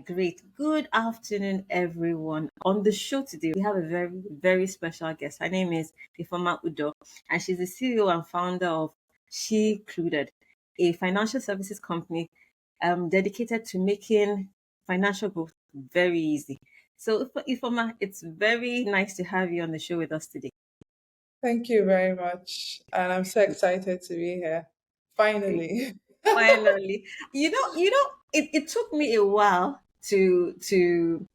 great. Good afternoon, everyone. On the show today, we have a very, very special guest. Her name is Ifeoma Uddoh, and she's the CEO and founder of Shecluded, a financial services company dedicated to making financial growth very easy. So, Ifeoma, it's very nice to have you on the show with us today. Thank you very much. And I'm so excited to be here. Finally. Finally, it took me a while to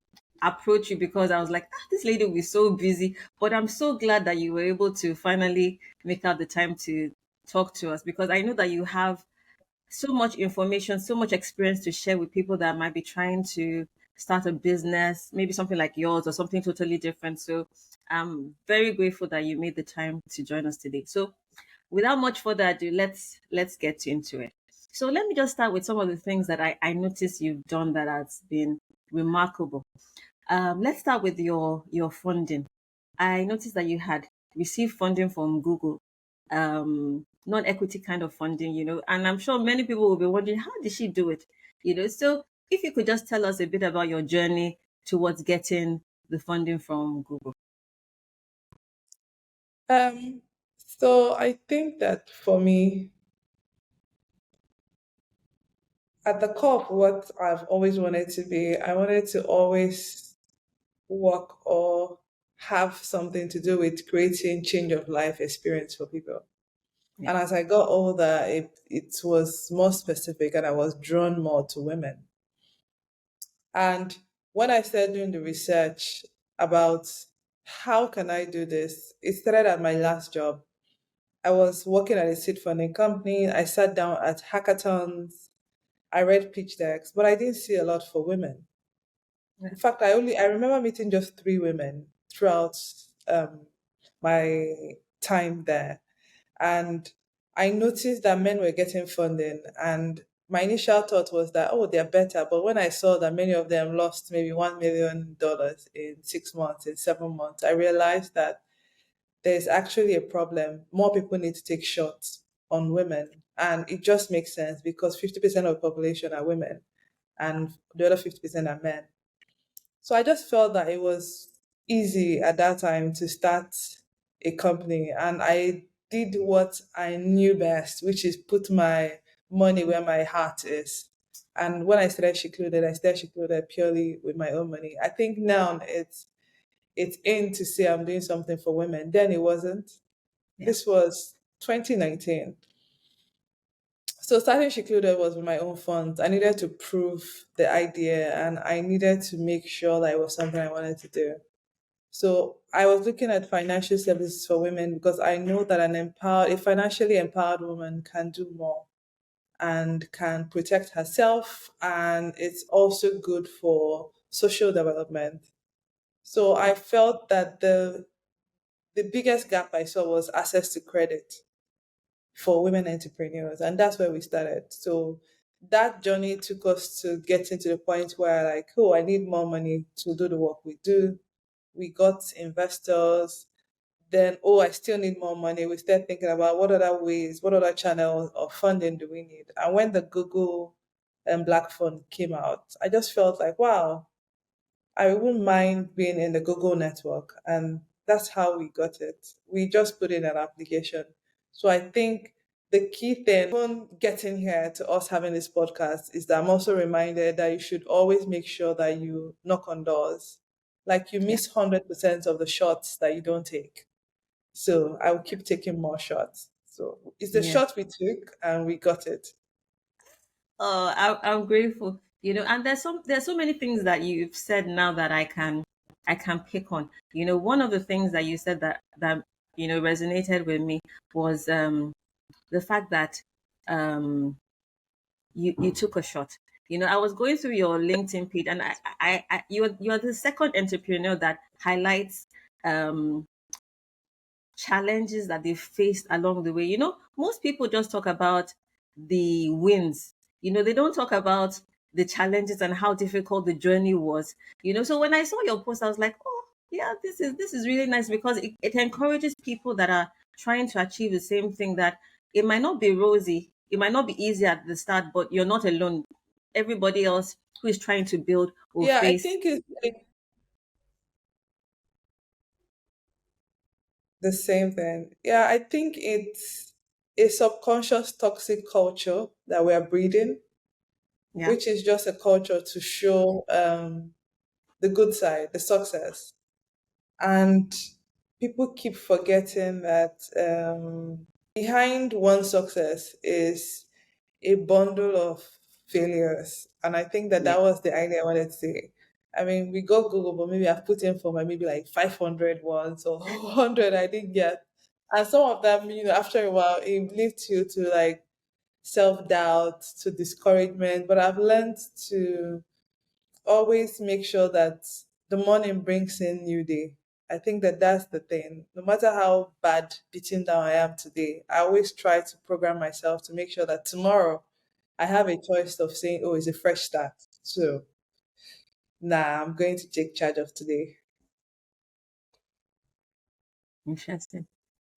approach you because I was like, this lady will be so busy. But I'm so glad that you were able to finally make out the time to talk to us because I know that you have so much information, so much experience to share with people that might be trying to start a business, maybe something like yours or something totally different. So I'm very grateful that you made the time to join us today. So without much further ado, let's get into it. So let me just start with some of the things that I noticed you've done that has been remarkable. Let's start with your funding. I noticed that you had received funding from Google, non-equity kind of funding, and I'm sure many people will be wondering how did she do it, So if you could just tell us a bit about your journey towards getting the funding from Google. Um, so I think that for me, at the core of what I've always wanted to be, I wanted to always work or have something to do with creating change of life experience for people. Yeah, And as I got older, it was more specific and I was drawn more to women. And when I started doing the research about how can I do this, it started at my last job. I was working at a seed funding company. I sat down at hackathons. I read pitch decks, but I didn't see a lot for women. yeah, In fact, I remember meeting just three women throughout um, my time there, and I noticed that men were getting funding. And my initial thought was that they're better, but when I saw that many of them lost maybe $1 million in 6 months, in 7 months, I realized that there's actually a problem. More people need to take shots on women. And it just makes sense because 50% of the population are women and the other 50% are men. So I just felt that it was easy at that time to start a company. And I did what I knew best, which is put my money where my heart is. And when I started Shecluded purely with my own money. I think now it's in to say I'm doing something for women. Then it wasn't. yeah, This was 2019. So starting Shecluded was with my own funds. I needed to prove the idea and I needed to make sure that it was something I wanted to do. So I was looking at financial services for women because I know that a financially empowered woman can do more and can protect herself, and it's also good for social development. So I felt that the biggest gap I saw was access to credit for women entrepreneurs, and that's where we started. So that journey took us to getting to the point where like, oh, I need more money to do the work we do. We got investors. Then, oh, I still need more money. We start thinking about what other ways, what other channels of funding do we need. And when the Google and Black Fund came out, I just felt like, wow, I wouldn't mind being in the Google network. And that's how we got it. We just put in an application. So I think the key thing, even getting here to us having this podcast, is that I'm also reminded that you should always make sure that you knock on doors. Like you yeah, miss 100% of the shots that you don't take. So I will keep taking more shots. So it's the yeah. shot we took and we got it. Oh, I'm grateful. And there's so many things that you've said now that I can pick on. One of the things that you said that resonated with me was the fact that um you took a shot. I was going through your LinkedIn page, and you're the second entrepreneur that highlights um challenges that they faced along the way. Most people just talk about the wins. They don't talk about the challenges and how difficult the journey was. So when I saw your post, I was like, oh yeah, this is really nice because it encourages people that are trying to achieve the same thing that it might not be rosy, it might not be easy at the start, but you're not alone. everybody else who is trying to build will Yeah, I face. think it's the same thing. Yeah, I think it's a subconscious toxic culture that we're breeding, Yeah, which is just a culture to show the good side, the success. And people keep forgetting that behind one success is a bundle of failures. And I think that yeah. that was the idea I wanted to say. I mean, we got Google, but maybe I've put in for my maybe like 500 ones or 100 I didn't get. And some of them, after a while, it leads you to like self doubt, to discouragement. But I've learned to always make sure that the morning brings in new day. I think that that's the thing. No matter how bad beaten down I am today, I always try to program myself to make sure that tomorrow I have a choice of saying, "Oh, it's a fresh start." So, nah, I'm going to take charge of today. Interesting.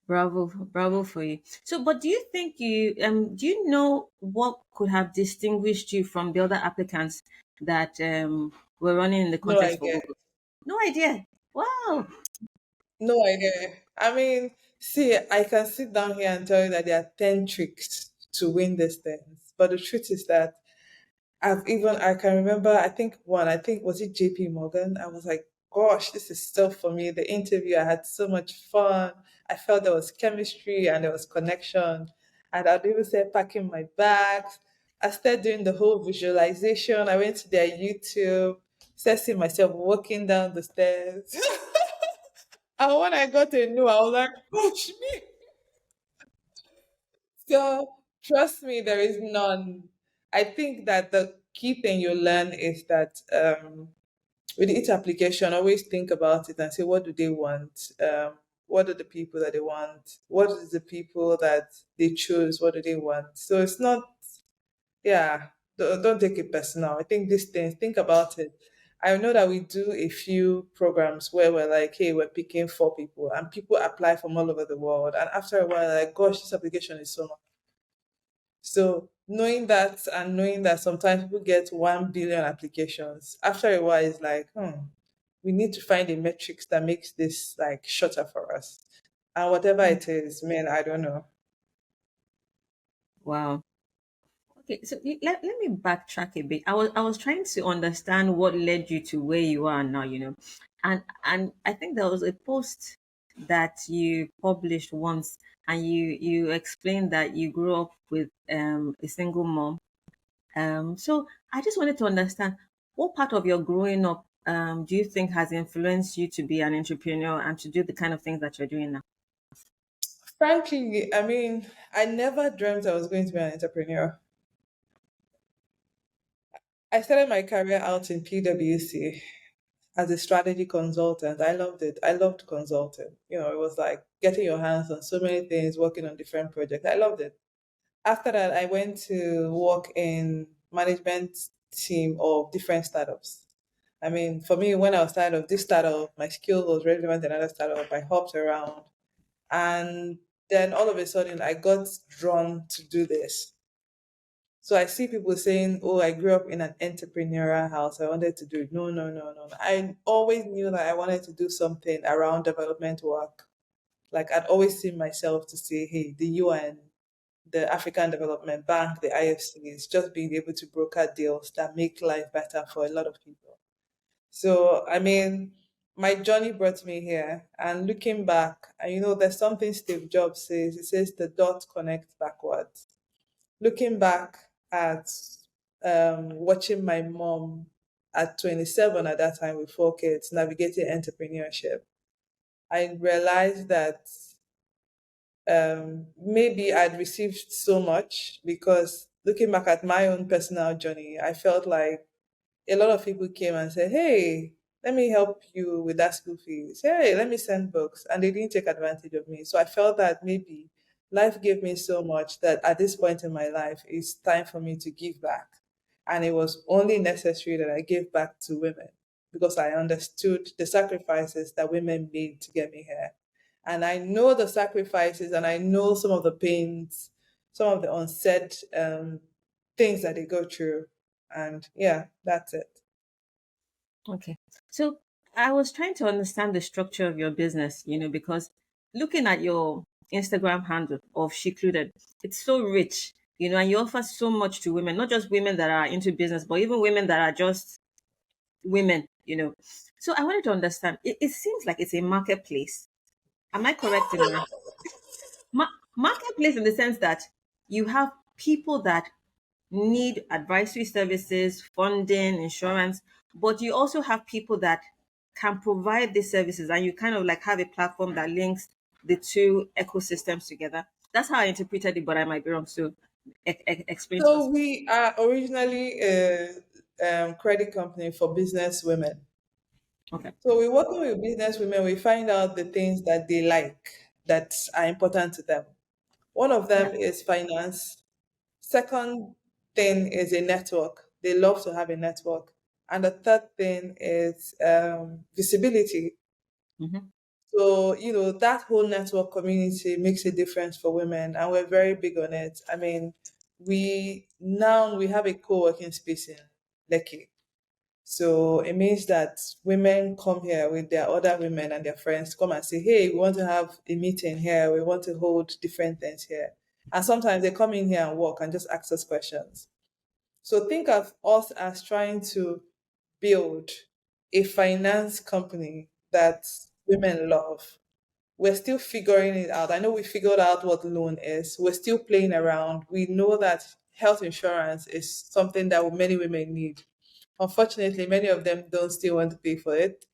Bravo, bravo for you. So, but do you think do you know what could have distinguished you from the other applicants that were running in the No contest for idea. Google? No idea. Wow. No idea. I mean, see, I can sit down here and tell you that there are 10 tricks to win these things. But the truth is that I can remember, I think, was it JP Morgan? I was like, gosh, this is stuff for me. The interview, I had so much fun. I felt there was chemistry and there was connection. And I'd even say packing my bags. I started doing the whole visualization. I went to their YouTube, started seeing myself walking down the stairs. And when I got to know, I was like, push me. So trust me, there is none. I think that the key thing you learn is that with each application, always think about it and say, what do they want? What are the people that they want? What is the people that they choose? What do they want? So it's not, yeah, don't take it personal. I think these things, think about it. I know that we do a few programs where we're like, hey, we're picking four people, and people apply from all over the world. And after a while, like, gosh, this application is so, so knowing that, and knowing that sometimes people get 1 billion applications, after a while it's like, we need to find a metrics that makes this like shorter for us. And whatever it is, man, I don't know. Wow. Okay, so let me backtrack a bit. I was trying to understand what led you to where you are now, and I think there was a post that you published once, and you explained that you grew up with a single mom. So I just wanted to understand what part of your growing up do you think has influenced you to be an entrepreneur and to do the kind of things that you're doing now? Frankly, I mean, I never dreamt I was going to be an entrepreneur. I started my career out in PwC as a strategy consultant. I loved it. I loved consulting. It was like getting your hands on so many things, working on different projects. I loved it. After that, I went to work in management team of different startups. I mean, for me, when I was started off this startup, my skill was relevant in another startup. I hopped around, and then all of a sudden, I got drawn to do this. So I see people saying, "Oh, I grew up in an entrepreneurial house. I wanted to do it." No, no, no, no, no. I always knew that I wanted to do something around development work. Like I'd always seen myself to say, "Hey, the UN, the African Development Bank, the IFC is just being able to broker deals that make life better for a lot of people." So, I mean, my journey brought me here. And looking back, and there's something Steve Jobs says. He says the dots connect backwards. Looking back at watching my mom at 27 at that time with 4 kids navigating entrepreneurship, I realized that maybe I'd received so much because looking back at my own personal journey, I felt like a lot of people came and said, "Hey, let me help you with that school fees. Hey, let me send books." And they didn't take advantage of me. So I felt that maybe life gave me so much that at this point in my life, it's time for me to give back. And it was only necessary that I gave back to women because I understood the sacrifices that women made to get me here. And I know the sacrifices and I know some of the pains, some of the unsaid things that they go through. And yeah, that's it. Okay. So I was trying to understand the structure of your business, because looking at your Instagram handle of Shecluded, it's so rich, and you offer so much to women, not just women that are into business, but even women that are just women. So I wanted to understand, it seems like it's a marketplace. Am I correct in my marketplace in the sense that you have people that need advisory services, funding, insurance, but you also have people that can provide these services, and you kind of like have a platform that links the two ecosystems together. That's how I interpreted it, but I might be wrong. So explain to So us. we are originally a credit company for business women. Okay. So we're working with business women. We find out the things that they like that are important to them. One of Yeah. them is finance. Second thing is a network. They love to have a network. And the third thing is visibility. Hmm. So, that whole network community makes a difference for women, and we're very big on it. I mean, we have a co-working space in Lekki. So it means that women come here with their other women and their friends come and say, hey, we want to have a meeting here. We want to hold different things here. And sometimes they come in here and walk and just ask us questions. So think of us as trying to build a finance company that women love. We're still figuring it out. I know we figured out what loan is. We're still playing around. We know that health insurance is something that many women need. Unfortunately, many of them don't still want to pay for it.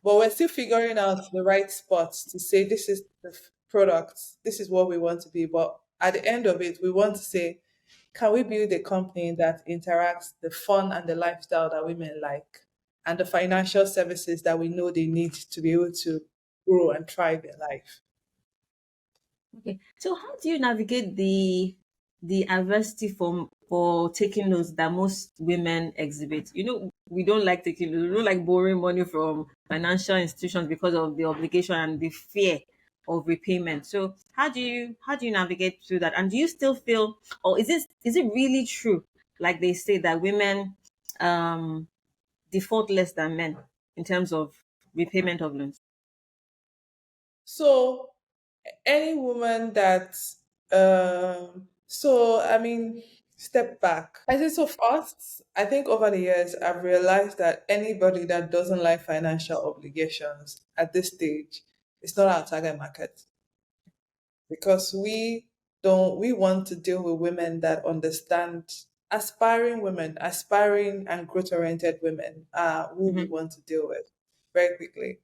But we're still figuring out the right spots to say this is the product, this is what we want to be. But at the end of it, we want to say, can we build a company that interacts the fun and the lifestyle that women like and the financial services that we know they need to be able to grow and thrive in life? Okay. So how do you navigate the adversity for taking loans that most women exhibit? We don't like taking loans. We don't like borrowing money from financial institutions because of the obligation and the fear of repayment. So how do you navigate through that? And do you still feel, or is it really true, like they say, that women um default less than men in terms of repayment of loans? So any woman that so I mean step back. I say so first, I think over the years I've realized that anybody that doesn't like financial obligations at this stage is not our target market, because we want to deal with women that understand, aspiring women, aspiring and growth oriented women are who we Hmm. want to deal with very quickly.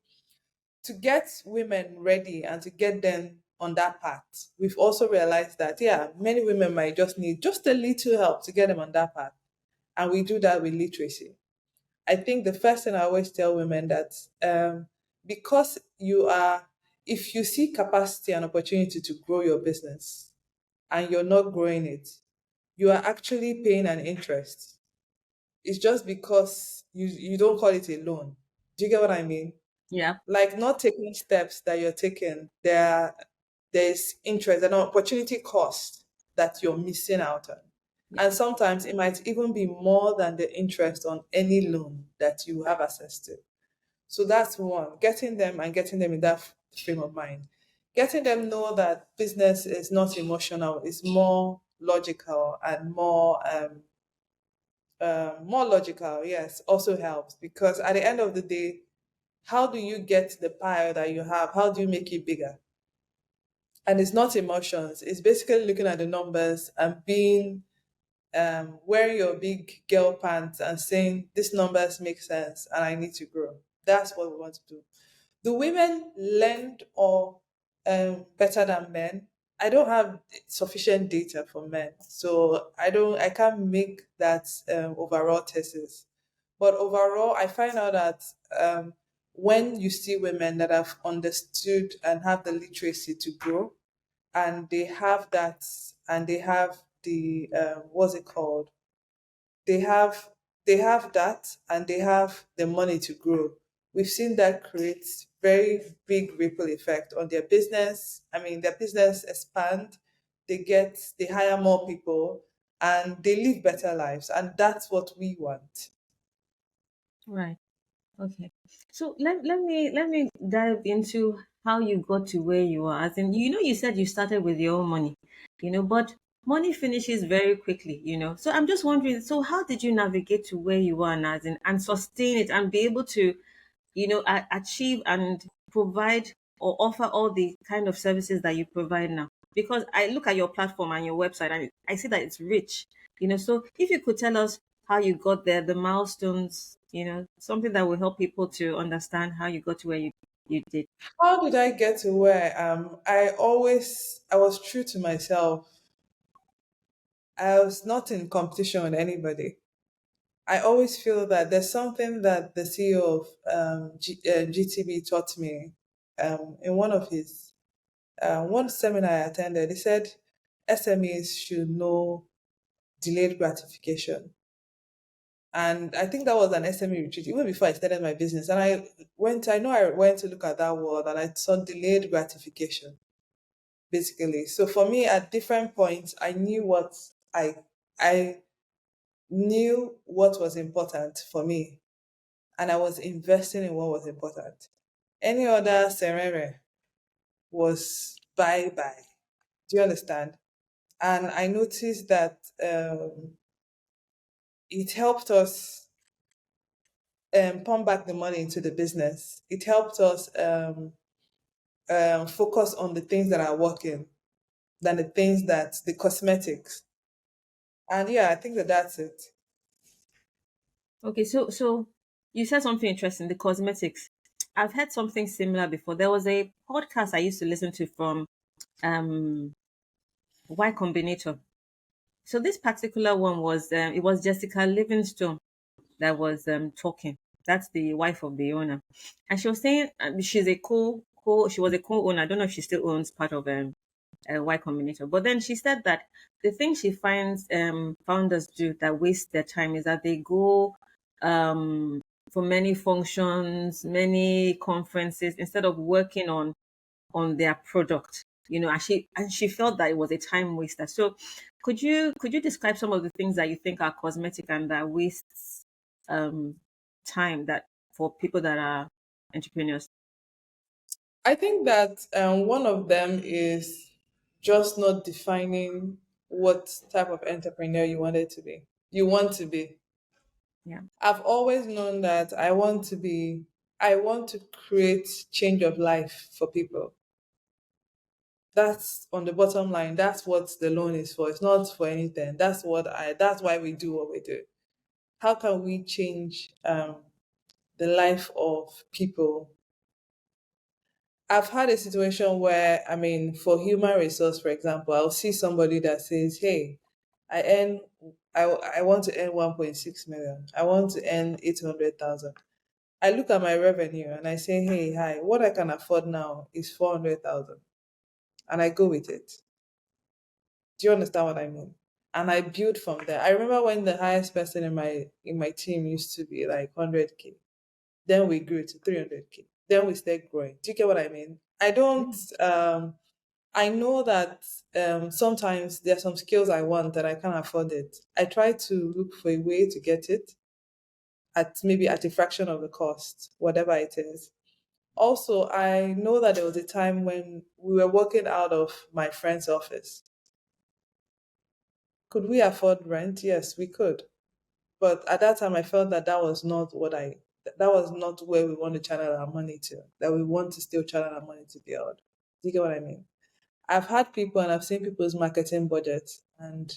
To get women ready and to get them on that path, we've also realized that, yeah, many women might just need just a little help to get them on that path. And we do that with literacy. I think the first thing I always tell women that because if you see capacity and opportunity to grow your business and you're not growing it, you are actually paying an interest. It's just because you don't call it a loan. Do you get what I mean? Yeah. Like not taking steps that you're taking, there's interest and opportunity cost that you're missing out on. Yeah. And sometimes it might even be more than the interest on any loan that you have access to. So that's one, getting them in that frame of mind. Getting them know that business is not emotional, it's more logical and more logical, yes, also helps, because at the end of the day, how do you get the pie that you have? How do you make it bigger? And it's not emotions. It's basically looking at the numbers and being wearing your big girl pants and saying these numbers make sense and I need to grow. That's what we want to do. Do women lend or better than men? I don't have sufficient data for men, so I can't make that overall thesis. But overall, I find out that when you see women that have understood and have the literacy to grow, and they have that, and they have the what's it called? They have that, and they have the money to grow. We've seen that create very big ripple effect on their business. I mean, their business expand. They hire more people, and they live better lives, and that's what we want. Right. Okay. So let me dive into how you got to where you are. As in, you said you started with your own money, but money finishes very quickly, So I'm just wondering, so how did you navigate to where you are now, as in, and sustain it and be able to, achieve and provide or offer all the kind of services that you provide now? Because I look at your platform and your website and I see that it's rich, So if you could tell us how you got there, the milestones, something that will help people to understand how you got to where you did. How did I get to where I am? I was true to myself. I was not in competition with anybody. I always feel that there's something that the CEO of GTB taught me in one seminar I attended. He said SMEs should know delayed gratification. And I think that was an SME retreat, even before I started my business. And I went to look at that word and I saw delayed gratification, basically. So for me, at different points, I knew what was important for me, and I was investing in what was important. Any other serere was bye bye. Do you understand? And I noticed that it helped us pump back the money into the business. It helped us focus on the things that are working than the cosmetics. And yeah, I think that that's it. Okay, so you said something interesting, the cosmetics. I've heard something similar before. There was a podcast I used to listen to from um Y Combinator. So this particular one was it was Jessica Livingstone that was talking. That's the wife of the owner, and she was saying she's a she was a co-owner. I don't know if she still owns part of Y Combinator, but then she said that the thing she finds founders do that waste their time is that they go um for many functions, many conferences instead of working on their product, and she felt that it was a time waster. So could you describe some of the things that you think are cosmetic and that wastes um time that for people that are entrepreneurs? I think that one of them is just not defining what type of entrepreneur you wanted to be. You want to be. Yeah. I've always known that I want to create change of life for people. That's on the bottom line. That's what the loan is for. It's not for anything. That's why we do what we do. How can we change the life of people? I've had a situation where, I mean, for human resource, for example, I'll see somebody that says, "Hey, I earn, I want to earn 1.6 million. I want to earn 800,000." I look at my revenue and I say, "Hey, hi, what I can afford now is 400,000," and I go with it. Do you understand what I mean? And I build from there. I remember when the highest person in my team used to be like 100K. Then we grew to 300K. Then we started growing. Do you get what I mean? I know that sometimes there are some skills I want that I can't afford it. I try to look for a way to get it at a fraction of the cost, whatever it is. Also, I know that there was a time when we were working out of my friend's office. Could we afford rent? Yes, we could. But at that time, I felt that that was not where we want to channel our money to, that we want to still channel our money to build. Do you get what I mean? I've had people and I've seen people's marketing budgets, and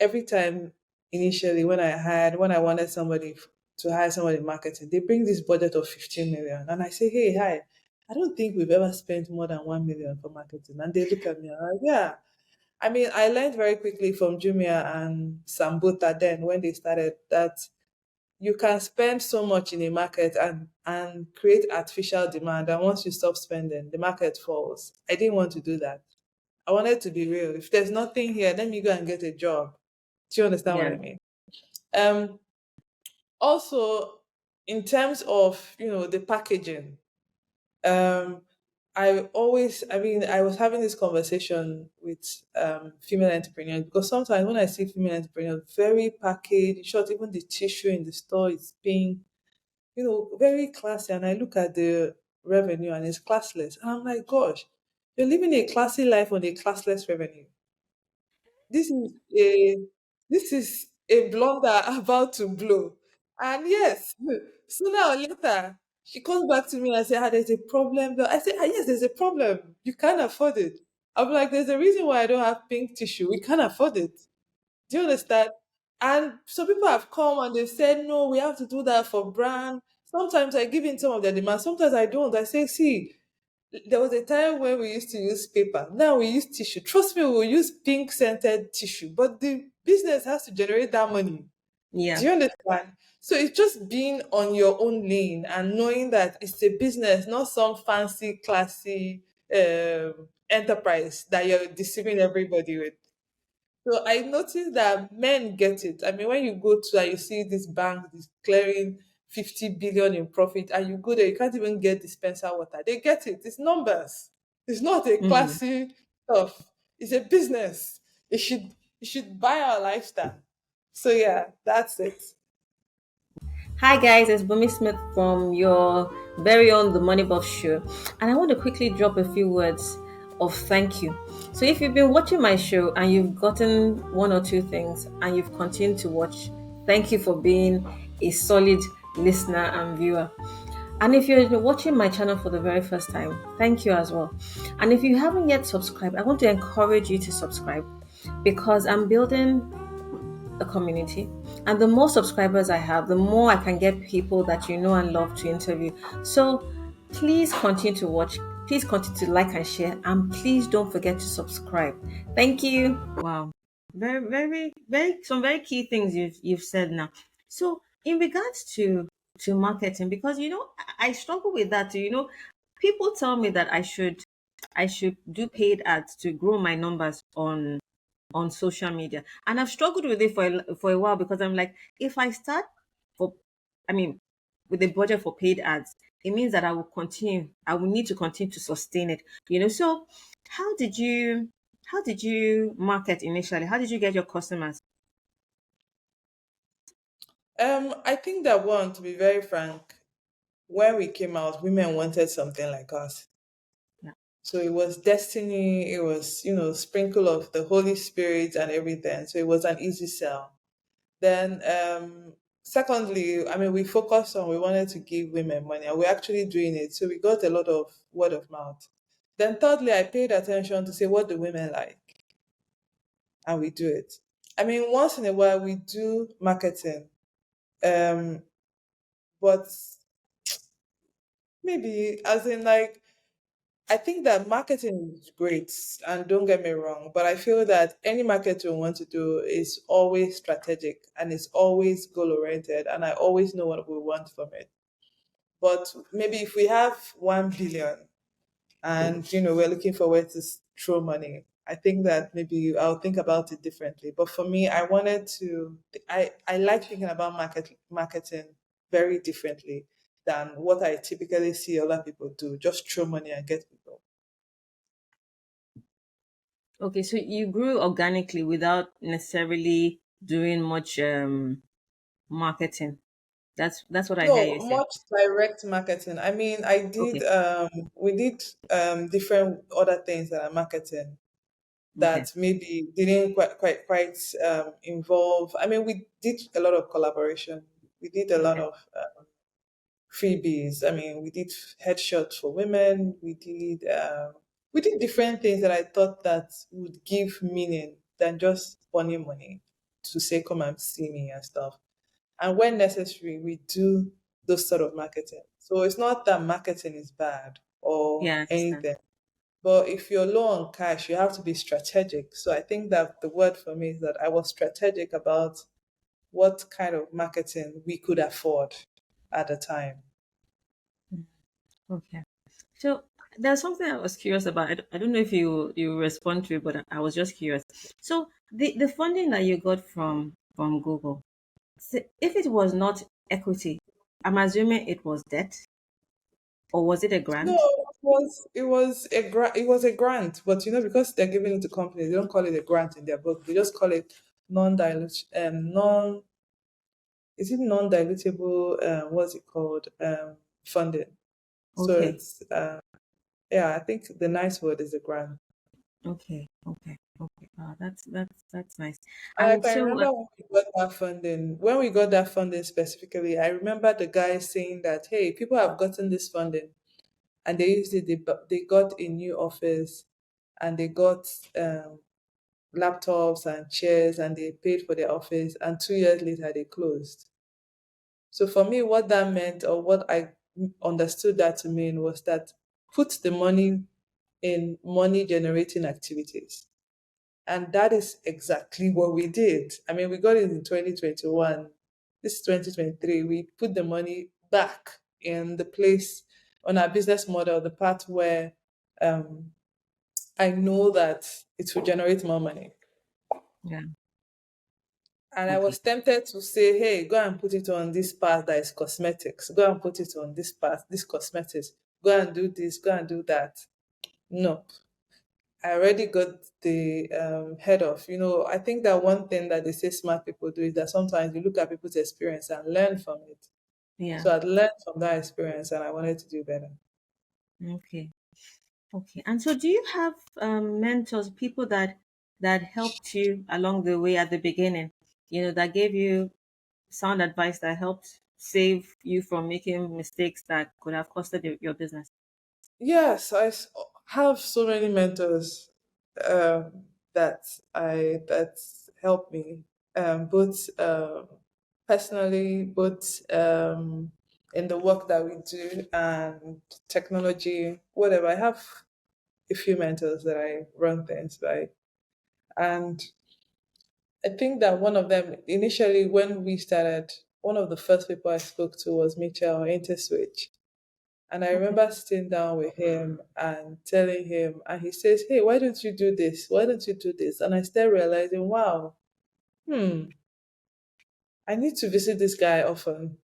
every time initially when I wanted to hire somebody in marketing, they bring this budget of 15 million, and I say, "Hey, hi, I don't think we've ever spent more than 1 million for marketing," and they look at me and I'm like, "Yeah." I mean, I learned very quickly from Jumia and Sambuta then when they started that you can spend so much in a market and create artificial demand, and once you stop spending, the market falls. I didn't want to do that. I wanted to be real. If there's nothing here, let me go and get a job. Do you understand what Yeah. I mean? Um, Also, in terms of the packaging, um, I was having this conversation with female entrepreneurs because sometimes when I see female entrepreneurs, very packaged, in short, even the tissue in the store is pink, very classy. And I look at the revenue and it's classless. And I'm like, gosh, you're living a classy life on a classless revenue. This is a this is a blunder about to blow. And yes, sooner or later, she comes back to me and says, there's a problem. I say, yes, there's a problem. You can't afford it. I'm like, there's a reason why I don't have pink tissue. We can't afford it. Do you understand? And some people have come and they've said, no, we have to do that for brand. Sometimes I give in some of their demands. Sometimes I don't. I say, see, there was a time when we used to use paper. Now we use tissue. Trust me, we'll use pink scented tissue. But the business has to generate that money. Do Yeah. you understand? So it's just being on your own lane and knowing that it's a business, not some fancy, classy enterprise that you're deceiving everybody with. So I noticed that men get it. I mean, when you go to and you see this bank declaring 50 billion in profit and you go there, you can't even get dispenser water. They get it. It's numbers. It's not a Mm. classy stuff. It's a business. It should buy our lifestyle. So yeah, that's it. Hi guys, it's Bunmi Smith from your very own The Money Buff Show, and I want to quickly drop a few words of thank you. So if you've been watching my show and you've gotten one or two things and you've continued to watch, thank you for being a solid listener and viewer. And if you're watching my channel for the very first time, thank you as well. And if you haven't yet subscribed, I want to encourage you to subscribe because I'm building a community. And the more subscribers I have, the more I can get people that you know and love to interview. So please continue to watch. Please continue to like and share. And please don't forget to subscribe. Thank you. Wow. Very, very, very some very key things you've said now. So in regards to marketing, because I struggle with that too. People tell me that I should do paid ads to grow my numbers on social media. And I've struggled with it for a while because I'm like, if I start for, I mean, with a budget for paid ads, it means that I will need to continue to sustain it. So how did you, how did you market initially? How did you get your customers? I think that one, to be very frank, when we came out, women wanted something like us. Yeah. So it was destiny, it was, sprinkle of the Holy Spirit and everything. So it was an easy sell. Then, secondly, I mean, we wanted to give women money and we're actually doing it. So we got a lot of word of mouth. Then, thirdly, I paid attention to say, what do women like? And we do it. I mean, once in a while, we do marketing, um, but maybe as in like, I think that marketing is great, and don't get me wrong, but I feel that any marketing we want to do is always strategic and it's always goal oriented, and I always know what we want from it. But maybe if we have 1 billion and we're looking for where to throw money, I think that maybe I'll think about it differently. But for me, I like thinking about marketing very differently than what I typically see other people do. Just throw money and get people. Okay, so you grew organically without necessarily doing much marketing. That's what I hear No, you say. much direct marketing. I mean, Okay. we did different other things that are marketing Okay. that maybe didn't quite involve. I mean, we did a lot of collaboration. We did a lot Okay. of freebies. I mean, we did headshots for women. We did different things that I thought that would give meaning than just funny money to say come and see me and stuff. And when necessary, we do those sort of marketing. So it's not that marketing is bad Yeah, or I understand. anything. But if you're low on cash, you have to be strategic. So I think that the word for me is that I was strategic about what kind of marketing we could afford at the time. Okay. So there's something I was curious about. I don't know if you respond to it, but I was just curious. So the funding that you got from Google, if it was not equity, I'm assuming it was debt, or was it a No, grant? it was a grant, but because they're giving it to companies, they don't call it a grant in their book. They just call it non-dilute non is it non-dilutable what's it called funding. So Okay. it's yeah, I think the nice word is a grant. Okay. Okay. Okay. That's nice. And I And can so, remember when we got that funding specifically, I remember the guy saying that, hey, people have gotten this funding and they used it, they got a new office and they got laptops and chairs and they paid for their office and 2 years later they closed. So for me, what that meant or what I understood that to mean was that put the money in money generating activities. And that is exactly what we did. I mean, we got it in 2021. This is 2023. We put the money back in the place on our business model, the part where um, I know that it will generate more money. yeah. And I Okay. was tempted to say, hey, go and put it on this part that is cosmetics. Go and put it on this part, this cosmetics. Go and do this, go and do that. No. I already got the head off. I think that one thing that they say smart people do is that sometimes you look at people's experience and learn from it. Yeah. So I'd learned from that experience and I wanted to do better. Okay. Okay. And so, do you have mentors, people that helped you along the way at the beginning? That gave you sound advice that helped save you from making mistakes that could have costed your business. Yes, have so many mentors that that help me, both personally, both in the work that we do and technology, whatever. I have a few mentors that I run things by, and I think that one of them initially when we started, one of the first people I spoke to was Mitchell Interswitch. And I Okay. remember sitting down with him and telling him, and he says, hey, why don't you do this? Why don't you do this? And I started realizing, wow, hmm, I need to visit this guy often.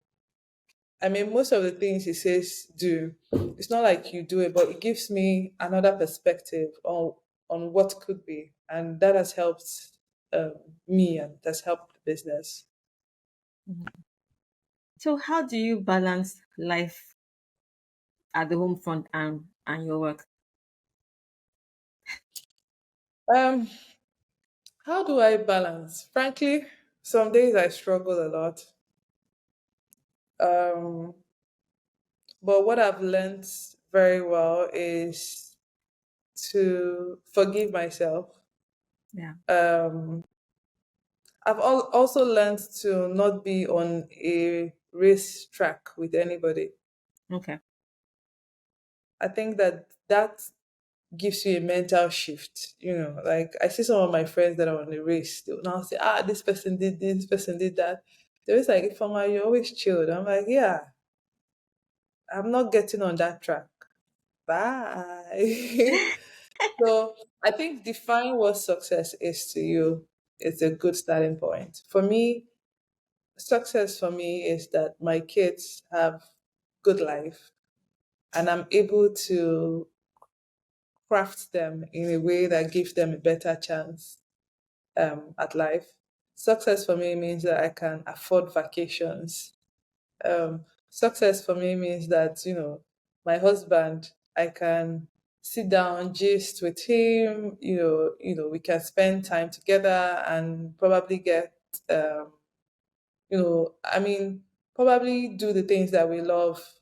I mean, most of the things he says do, it's not like you do it, but it gives me another perspective on what could be. And that has helped um, me and that's helped the business. Mhm. So, how do you balance life at the home front and your work? Um, how do I balance? Frankly, some days I struggle a lot. Um, But what I've learned very well is to forgive myself. Yeah. Um, I've also learned to not be on a race track with anybody. Okay. I think that gives you a mental shift. Like I see some of my friends that are on the race, they'll now say, this person did this person did that. They're always like, Ifeoma, you're always chilled. I'm like, yeah, I'm not getting on that track. Bye. So I think define what success is to you is a good starting point. For me, success for me is that my kids have good life and I'm able to craft them in a way that gives them a better chance at life. Success for me means that I can afford vacations. Success for me means that, my husband, I can sit down, gist with him, we can spend time together and probably get, I mean, probably do the things that we love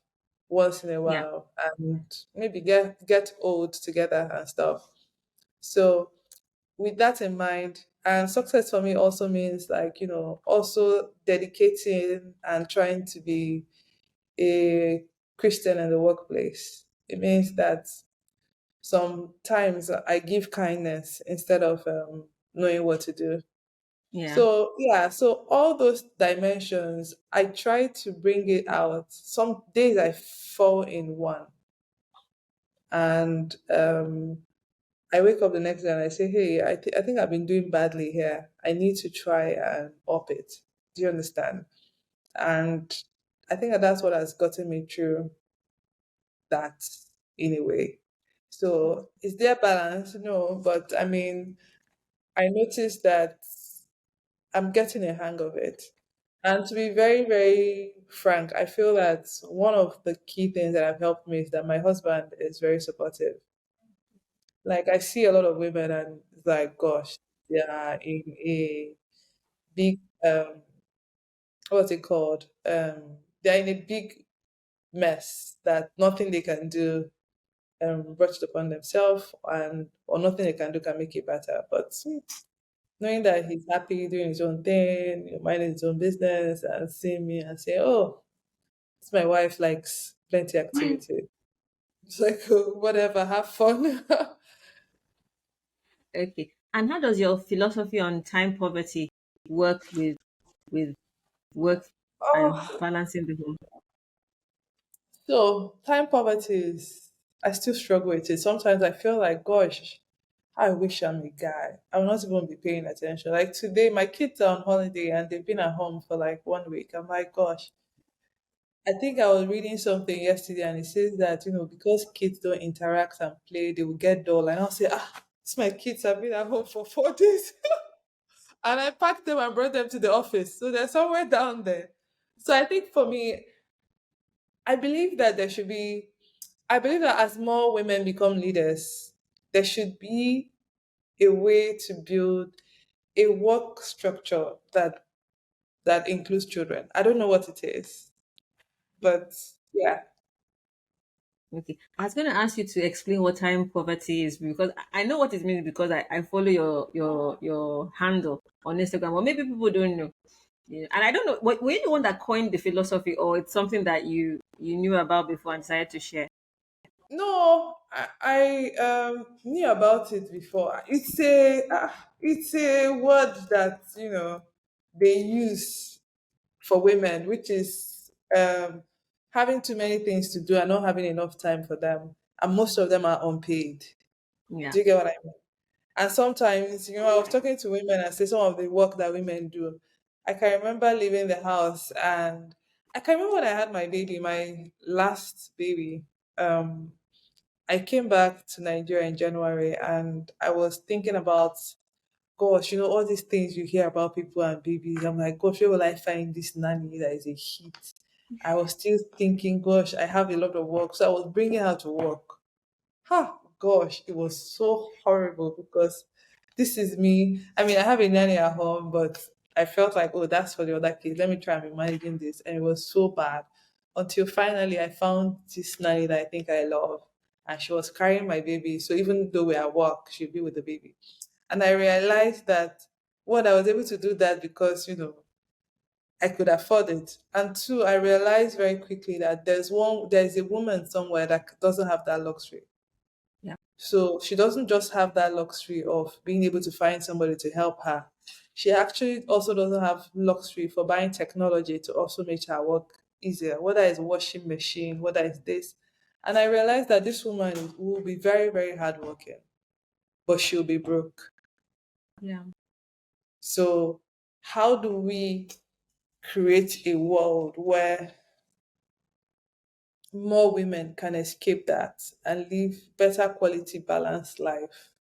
once in a Yeah. while and maybe get old together and stuff. So with that in mind, and success for me also means like, also dedicating and trying to be a Christian in the workplace. It means that sometimes I give kindness instead of knowing what to do. Yeah. So, yeah, so all those dimensions, I try to bring it out. Some days I fall in one, and I wake up the next day and I say, hey, I think I've been doing badly here. I need to try and up it. Do you understand? And I think that's what has gotten me through that. in a way. So is there balance? No, but I mean, I noticed that I'm getting a hang of it. And to be very, very frank, I feel that one of the key things that have helped me is that my husband is very supportive. Like I see a lot of women and it's like, gosh, they are in a big what's it called? They're in a big mess that nothing they can do brought it upon themselves and or nothing they can do can make it better. But knowing that he's happy doing his own thing, minding his own business and seeing me and say, oh, this my wife likes plenty activity. It's like, oh, whatever, have fun. Okay. And how does your philosophy on time poverty work with work and Oh, balancing the home? so time poverty is, I still struggle with it. Sometimes I feel like, gosh, I wish I'm a guy. I will not even be paying attention. Like today, my kids are on holiday and they've been at home for like 1 week. I'm like, gosh, I think I was reading something yesterday and it says that, because kids don't interact and play, they will get dull. And I'll say, it's my kids have been at home for 4 days. And I packed them and brought them to the office. So they're somewhere down there. So I think for me, I believe that I believe that as more women become leaders, there should be a way to build a work structure that includes children. I don't know what it is, but yeah. Okay. I was going to ask you to explain what time poverty is because I know what it means because I follow your handle on Instagram, or maybe people don't know. Yeah. And I don't know, were you the one that coined the philosophy, or it's something that you knew about before and decided to share? No, I knew about it before. It's a word that they use for women, which is having too many things to do and not having enough time for them, and most of them are unpaid. Yeah. Do you get what I mean? And sometimes, I was talking to women and say some of the work that women do. I can remember leaving the house and I can remember when I had my baby, my last baby. I came back to Nigeria in January and I was thinking about, gosh, all these things you hear about people and babies. I'm like, gosh, where will I find this nanny that is a hit? I was still thinking, gosh, I have a lot of work. So I was bringing her to work. Gosh, it was so horrible because this is me. I mean, I have a nanny at home, but I felt like, oh, that's for the other kids. Let me try and be managing this. And it was so bad until finally I found this nanny that I think I love. And she was carrying my baby. So even though we're at work, she'd be with the baby. And I realized that one, I was able to do that because, I could afford it. And two, I realized very quickly that there's a woman somewhere that doesn't have that luxury. Yeah. So she doesn't just have that luxury of being able to find somebody to help her. She actually also doesn't have luxury for buying technology to also make her work easier, whether it's washing machine, whether it's this. And I realized that this woman will be very, very hardworking, but she'll be broke. Yeah. So how do we create a world where more women can escape that and live better quality, balanced life?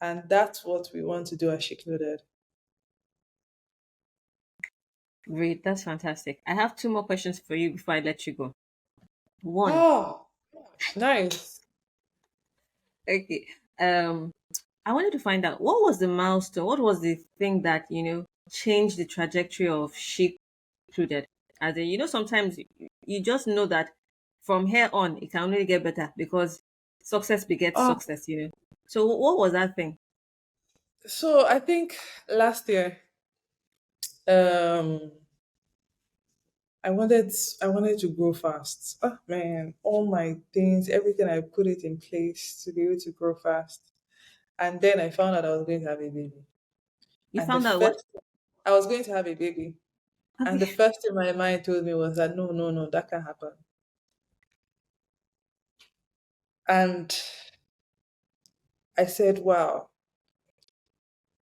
And that's what we want to do at Shecluded. Great. That's fantastic. I have two more questions for you before I let you go. One. Oh, nice. Okay. Um, I wanted to find out what was the milestone, what was the thing that, changed the trajectory of She Included. As in, sometimes you just know that from here on it can only get better because success begets Oh, success. So what was that thing? so I think last year, um, I wanted to grow fast. Oh man, all my things, everything I put it in place to be able to grow fast. And then I found out I was going to have a baby. You And the found out what? first I was going to have a baby. And the Okay. first thing my mind told me was that no, no, no, that can't happen. And I said, wow,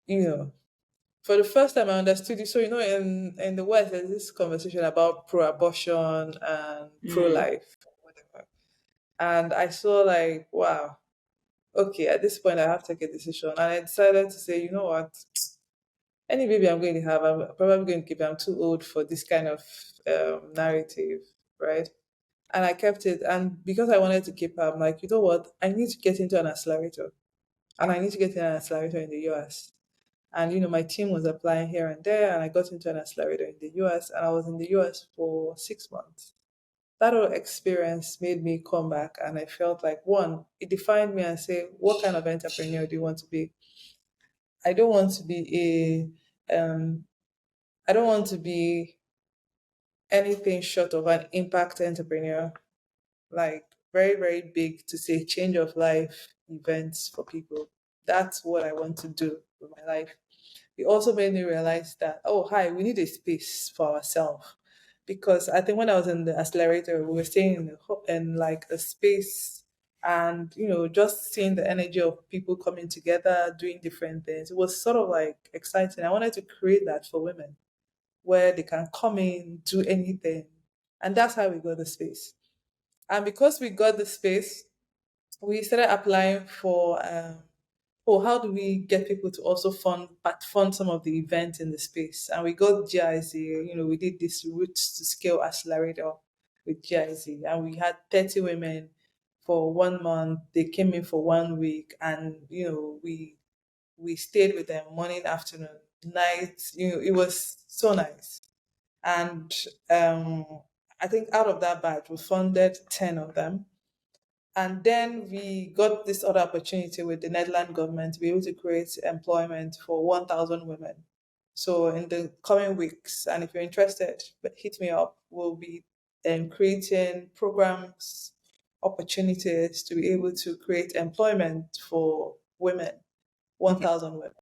you know, for the first time I understood it. So in the West, there's this conversation about pro-abortion and Mm, pro-life, whatever. And I saw like, wow, okay, at this point I have to take a decision. And I decided to say, you know what? Any baby I'm going to have, I'm probably going to keep it. I'm too old for this kind of narrative, right? And I kept it. And because I wanted to keep her, I'm like, you know what? I need to get into an accelerator. And I need to get into an accelerator in the US. And, my team was applying here and there. And I got into an accelerator in the US. And I was in the US for 6 months. That whole experience made me come back. And I felt like, one, it defined me and say, what kind of entrepreneur do you want to be? I don't want to be I don't want to be anything short of an impact entrepreneur, like very, very big to say change of life events for people. That's what I want to do with my life. It also made me realize that, oh, hi, we need a space for ourselves. Because I think when I was in the accelerator, we were staying in like a space and, just seeing the energy of people coming together, doing different things. It was sort of like exciting. I wanted to create that for women where they can come in, do anything. And that's how we got the space. And because we got the space, we started applying for how do we get people to also fund some of the events in the space? And we got GIZ, we did this roots to scale accelerator with GIZ. And we had 30 women for 1 month. They came in for 1 week and we stayed with them morning, afternoon, night. It was so nice. And I think out of that batch, we funded 10 of them. And then we got this other opportunity with the Netherlands government to be able to create employment for 1,000 women. So in the coming weeks, and if you're interested, hit me up. We'll be creating programs, opportunities to be able to create employment for women, Okay. 1,000 women.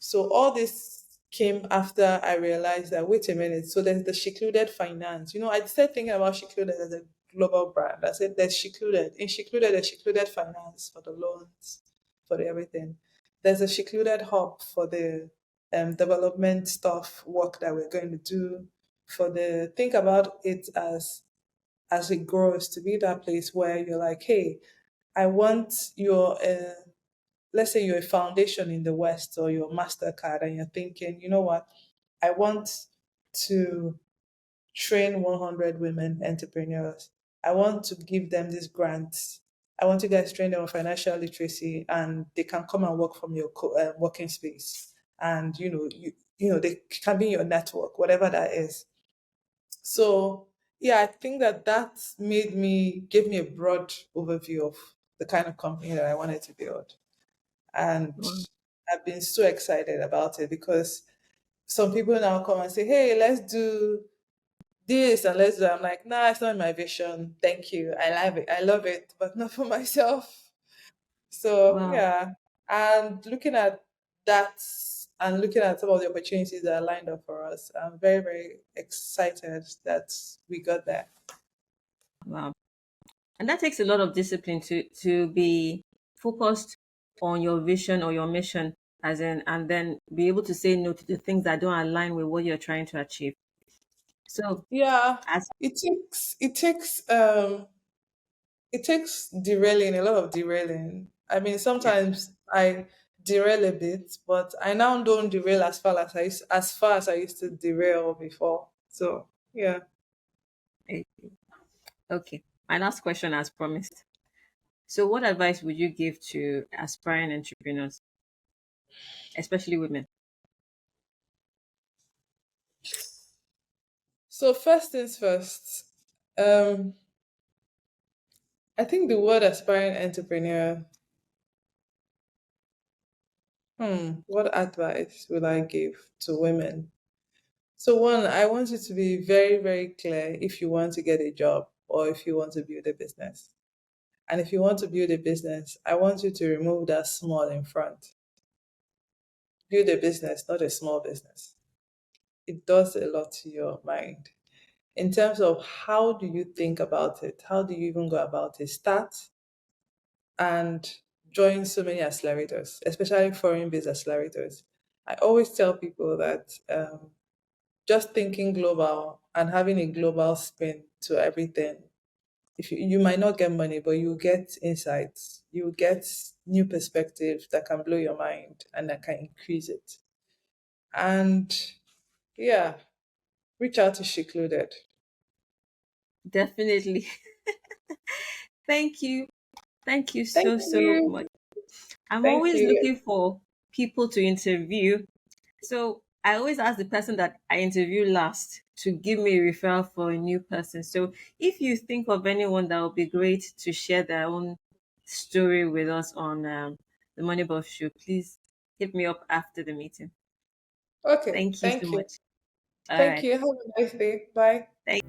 So all this came after I realized that, wait a minute, so there's the Shecluded finance. I started thinking about Shecluded as a global brand. I said there's Shecluded. In Shecluded, there's Shecluded finance for the loans, for the everything. There's a Shecluded hub for the development stuff, work that we're going to do. Think about it as it grows to be that place where you're like, hey, I want your let's say you're a foundation in the West or you're MasterCard and you're thinking, you know what, I want to train 100 women entrepreneurs. I want to give them these grants. I want you guys to train them on financial literacy and they can come and work from your working space. And, they can be in your network, whatever that is. So, yeah, I think that gave me a broad overview of the kind of company that I wanted to build. And Wow. I've been so excited about it because some people now come and say, "Hey, let's do this and let's do." I'm like, "Nah, it's not my vision. Thank you. I love it, but not for myself." So Wow. yeah, and looking at that and looking at some of the opportunities that are lined up for us, I'm very, very excited that we got there. Wow. And that takes a lot of discipline to be focused on your vision or your mission, as in, and then be able to say no to the things that don't align with what you're trying to achieve. So, Yeah, as it takes derailing, a lot of derailing. I mean, yeah, sometimes I derail a bit, but I now don't derail as far as I used to derail before. So yeah. eh, okay. My last question, as promised. So, what advice would you give to aspiring entrepreneurs, especially women? So first things first, um, I think the word aspiring entrepreneur. What advice would I give to women? So one, I want you to be very, very clear if you want to get a job or if you want to build a business. And if you want to build a business, I want you to remove that small in front. Build a business, not a small business. It does a lot to your mind. In terms of how do you think about it? How do you even go about it? Start and join so many accelerators, especially foreign based accelerators. I always tell people that just thinking global and having a global spin to everything If you might not get money, but you get insights, you get new perspective that can blow your mind and that can increase it. And yeah, reach out to Shecluded. Definitely. Thank you. Thank you Thank so, so you. much. I'm Thank always you. looking for people to interview. So I always ask the person that I interview last to give me a referral for a new person. So if you think of anyone that would be great to share their own story with us on the Moneyball Show, please hit me up after the meeting. Okay, Thank you so thank you. much. All Thank right. you. Have a nice day. Bye. Thank